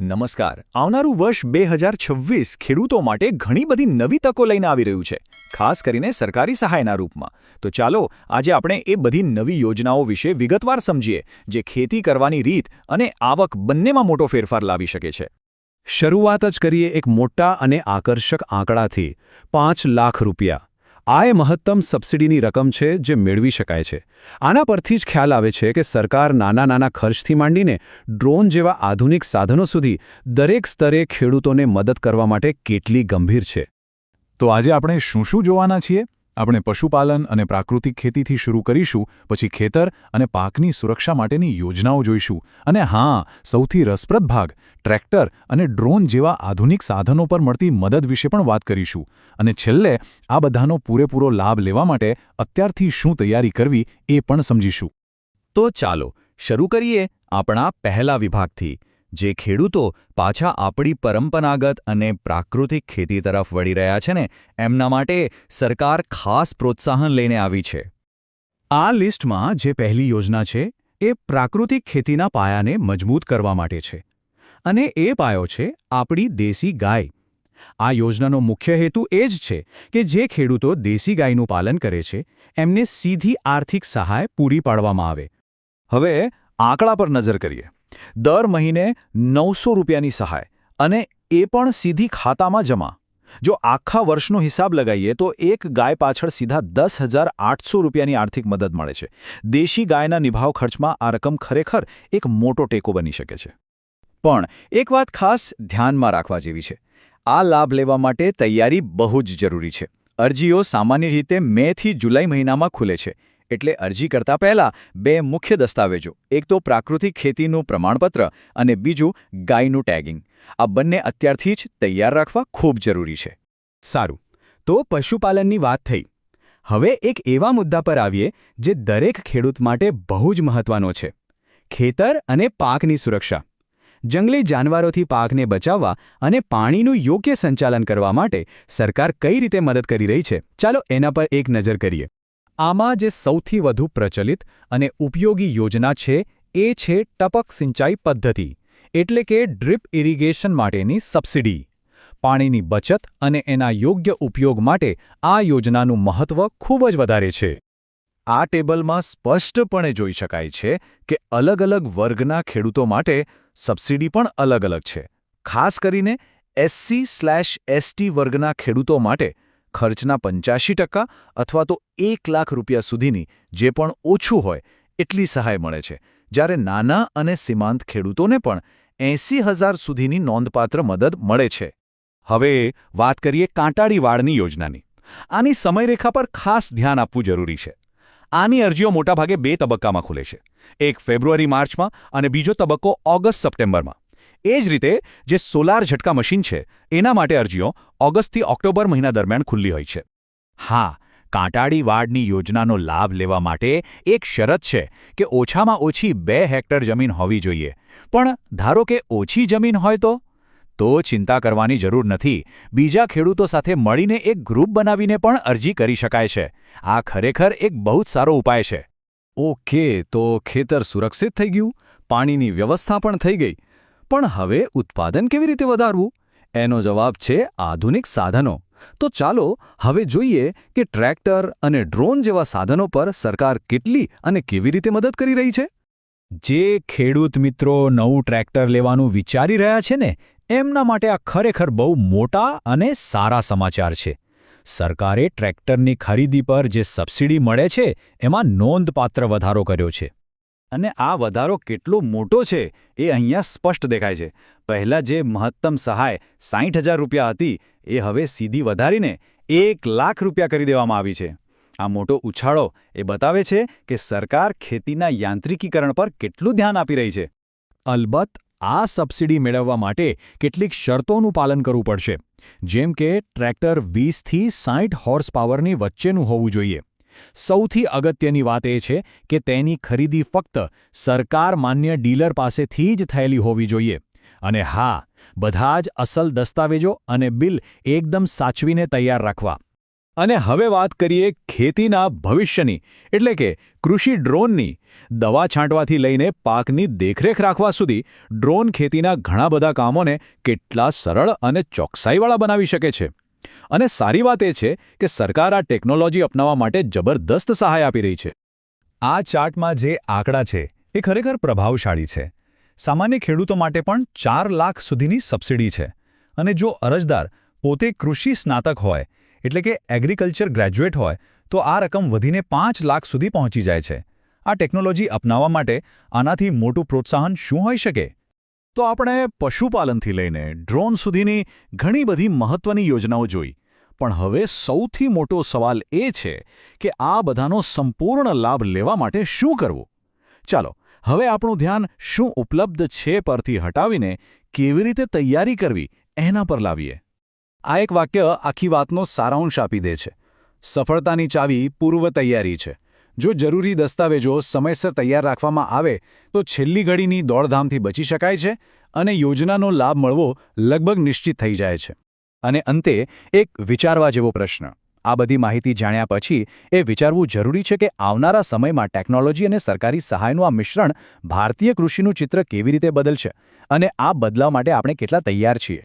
નમસ્કાર. આવનારું વર્ષ 2026 ખેડૂતો માટે ઘણી બધી નવી તકો લઈને આવી રહ્યું છે, ખાસ કરીને સરકારી સહાયના રૂપમાં. તો ચાલો આજે આપણે એ બધી નવી યોજનાઓ વિશે વિગતવાર સમજીએ, જે ખેતી કરવાની રીત અને આવક બંનેમાં મોટો ફેરફાર લાવી શકે છે. શરૂઆત જ કરીએ એક મોટા અને આકર્ષક આંકડાથી. 5 લાખ રૂપિયા. આ એ મહત્તમ સબસિડીની રકમ છે જે મેળવી શકાય છે. આના પરથી જ ખ્યાલ આવે છે કે સરકાર નાના ખર્ચથી માંડીને ડ્રોન જેવા આધુનિક સાધનો સુધી દરેક સ્તરે ખેડૂતોને મદદ કરવા માટે કેટલી ગંભીર છે. તો આજે આપણે શું જોવાના છીએ? આપણે પશુપાલન અને પ્રાકૃતિક ખેતીથી શરૂ કરીશું, પછી ખેતર અને પાકની સુરક્ષા માટેની યોજનાઓ જોઈશું, અને હા, સૌથી રસપ્રદ ભાગ, ટ્રેક્ટર અને ડ્રોન જેવા આધુનિક સાધનો પર મળતી મદદ વિશે પણ વાત કરીશું. અને છેલ્લે આ બધાનો પૂરેપૂરો લાભ લેવા માટે અત્યારથી શું તૈયારી કરવી એ પણ સમજીશું. તો ચાલો શરૂ કરીએ આપણા પહેલા વિભાગથી, જે ખેડૂતો પાછા આપણી પરંપરાગત અને પ્રાકૃતિક ખેતી તરફ વળી રહ્યા છે ને, એમના માટે સરકાર ખાસ પ્રોત્સાહન લઈને આવી છે. આ લિસ્ટમાં જે પહેલી યોજના છે એ પ્રાકૃતિક ખેતીના પાયાને મજબૂત કરવા માટે છે. અને એ પાયો છે આપણી દેશી ગાય. આ યોજનાનો મુખ્ય હેતુ એ જ છે કે જે ખેડૂતો દેશી ગાયનું પાલન કરે છે એમને સીધી આર્થિક સહાય પૂરી પાડવામાં આવે. હવે આંકડા પર નજર કરીએ. દર મહિને 900 રૂપિયાની સહાય, અને એ પણ સીધી ખાતામાં જમા. જો આખા વર્ષનો હિસાબ લગાવીએ તો એક ગાય પાછળ સીધા 10,800 રૂપિયાની આર્થિક મદદ મળે છે. દેશી ગાયના નિભાવ ખર્ચમાં આ રકમ ખરેખર એક મોટો ટેકો બની શકે છે. પણ એક વાત ખાસ ધ્યાનમાં રાખવા જેવી છે. આ લાભ લેવા માટે તૈયારી બહુ જ જરૂરી છે. અરજીઓ સામાન્ય રીતે મે થી જુલાઈ મહિનામાં ખુલે છે. એટલે અરજી કરતા પહેલા 2 મુખ્ય દસ્તાવેજો, એક તો પ્રાકૃતિક ખેતીનું પ્રમાણપત્ર અને બીજું ગાયનું ટેગિંગ. આ બંને અત્યારથી જ તૈયાર રાખવા ખૂબ જરૂરી છે. સારું, તો પશુપાલનની વાત થઈ. હવે એક એવા મુદ્દા પર આવીએ જે દરેક ખેડૂત માટે બહુ જ મહત્વનો છે: ખેતર અને પાકની સુરક્ષા. જંગલી જાનવરોથી પાકને બચાવવા અને પાણીનું યોગ્ય સંચાલન કરવા માટે સરકાર કઈ રીતે મદદ કરી રહી છે, ચાલો એના પર એક નજર કરીએ. આમાં જે સૌથી વધુ પ્રચલિત અને ઉપયોગી યોજના છે એ છે ટપક સિંચાઈ પદ્ધતિ, એટલે કે ડ્રીપ ઇરિગેશન માટેની સબસિડી. પાણીની બચત અને એના યોગ્ય ઉપયોગ માટે આ યોજનાનું મહત્વ ખૂબ જ વધારે છે. આ ટેબલમાં સ્પષ્ટપણે જોઈ શકાય છે કે અલગ-અલગ વર્ગના ખેડૂતો માટે સબસિડી પણ અલગ-અલગ છે. ખાસ કરીને SC/ST વર્ગના ખેડૂતો માટે ખર્ચના 85% અથવા તો 1 લાખ રૂપિયા સુધીની, જે પણ ઓછું હોય એટલી સહાય મળે છે, જ્યારે નાના અને સીમાંત ખેડૂતોને પણ 80,000 સુધીની નોંધપાત્ર મદદ મળે છે. હવે વાત કરીએ કાંટાળી વાડની યોજનાની. આની સમયરેખા પર ખાસ ધ્યાન આપવું જરૂરી છે. આની અરજીઓ મોટાભાગે 2 તબક્કામાં ખુલે છે, એક ફેબ્રુઆરી-માર્ચમાં અને બીજો તબક્કો ઓગસ્ટ-સપ્ટેમ્બરમાં. એ જ રીતે જે સોલાર ઝટકા મશીન છે એના માટે અરજીઓ ઓગસ્ટથી ઓક્ટોબર મહિના દરમિયાન ખુલ્લી હોય છે. હા, કાંટાળી વાડની યોજનાનો લાભ લેવા માટે એક શરત છે કે ઓછામાં ઓછી 2 હેક્ટર જમીન હોવી જોઈએ. પણ ધારો કે ઓછી જમીન હોય તો ચિંતા કરવાની જરૂર નથી. બીજા ખેડૂતો સાથે મળીને એક ગ્રુપ બનાવીને પણ અરજી કરી શકાય છે. આ ખરેખર એક બહુ જ સારો ઉપાય છે. ઓકે, તો ખેતર સુરક્ષિત થઈ ગયું, પાણીની વ્યવસ્થા પણ થઈ ગઈ. પણ હવે ઉત્પાદન કેવી રીતે વધારવું? એનો જવાબ છે આધુનિક સાધનો. તો ચાલો હવે જોઈએ કે ટ્રેક્ટર અને ડ્રોન જેવા સાધનો પર સરકાર કેટલી અને કેવી રીતે મદદ કરી રહી છે. જે ખેડૂત મિત્રો નવું ટ્રેક્ટર લેવાનું વિચારી રહ્યા છે ને, એમના માટે આ ખરેખર બહુ મોટા અને સારા સમાચાર છે. સરકારે ટ્રેક્ટરની ખરીદી પર જે સબસિડી મળે છે એમાં નોંધપાત્ર વધારો કર્યો છે. અને આ વધારો કેટલો મોટો છે એ અહીંયા સ્પષ્ટ દેખાય છે. પહેલાં જે મહત્તમ સહાય 60,000 રૂપિયા હતી એ હવે સીધી વધારીને 1 લાખ રૂપિયા કરી દેવામાં આવી છે. આ મોટો ઉછાળો એ બતાવે છે કે સરકાર ખેતીના યાંત્રિકીકરણ પર કેટલું ધ્યાન આપી રહી છે. અલબત્ત આ સબસિડી મેળવવા માટે કેટલીક શરતોનું પાલન કરવું પડશે, જેમ કે ટ્રેક્ટર 20થી 60 હોર્સ પાવરની વચ્ચેનું હોવું જોઈએ. સૌથી અગત્યની વાત એ છે કે તેની ખરીદી ફક્ત સરકાર માન્ય ડીલર પાસેથી જ થયેલી હોવી જોઈએ. અને હા, બધા જ અસલ દસ્તાવેજો અને બિલ એકદમ સાચવીને તૈયાર રાખવા. અને હવે વાત કરીએ ખેતીના ભવિષ્યની, એટલે કે કૃષિ ડ્રોનની. દવા છાંટવાથી લઈને પાકની દેખરેખ રાખવા સુધી ડ્રોન ખેતીના ઘણા બધા કામોને કેટલા સરળ અને ચોકસાઈવાળા બનાવી શકે છે. અને સારી વાત એ છે કે સરકાર આ ટેકનોલોજી અપનાવવા માટે જબરદસ્ત સહાય આપી રહી છે. આ ચાર્ટમાં જે આંકડા છે એ ખરેખર પ્રભાવશાળી છે. સામાન્ય ખેડૂતો માટે પણ 4 લાખ સુધીની સબસિડી છે. અને જો અરજદાર પોતે કૃષિ સ્નાતક હોય, એટલે કે એગ્રીકલ્ચર ગ્રેજ્યુએટ હોય, તો આ રકમ વધીને 5 લાખ સુધી પહોંચી જાય છે. આ ટેકનોલોજી અપનાવવા માટે આનાથી મોટું પ્રોત્સાહન શું હોઈ શકે? તો આપણે પશુપાલનથી લઈને ડ્રોન સુધીની ઘણી બધી મહત્વની યોજનાઓ જોઈ. પણ હવે સૌથી મોટો સવાલ એ છે કે આ બધાનો સંપૂર્ણ લાભ લેવા માટે શું કરવું? ચાલો, હવે આપણું ધ્યાન શું ઉપલબ્ધ છે પરથી હટાવીને કેવી રીતે તૈયારી કરવી એના પર લાવીએ. આ એક વાક્ય આખી વાતનો સારાંશ આપી દે છે. સફળતાની ચાવી પૂર્વ તૈયારી છે. જો જરૂરી દસ્તાવેજો સમયસર તૈયાર રાખવામાં આવે તો છેલ્લી ઘડીની દોડધામથી બચી શકાય છે અને યોજનાનો લાભ મળવો લગભગ નિશ્ચિત થઈ જાય છે. અને અંતે એક વિચારવા જેવો પ્રશ્ન. આ બધી માહિતી જાણ્યા પછી એ વિચારવું જરૂરી છે કે આવનારા સમયમાં ટેકનોલોજી અને સરકારી સહાયનું આ મિશ્રણ ભારતીય કૃષિનું ચિત્ર કેવી રીતે બદલશે અને આ બદલાવ માટે આપણે કેટલા તૈયાર છીએ.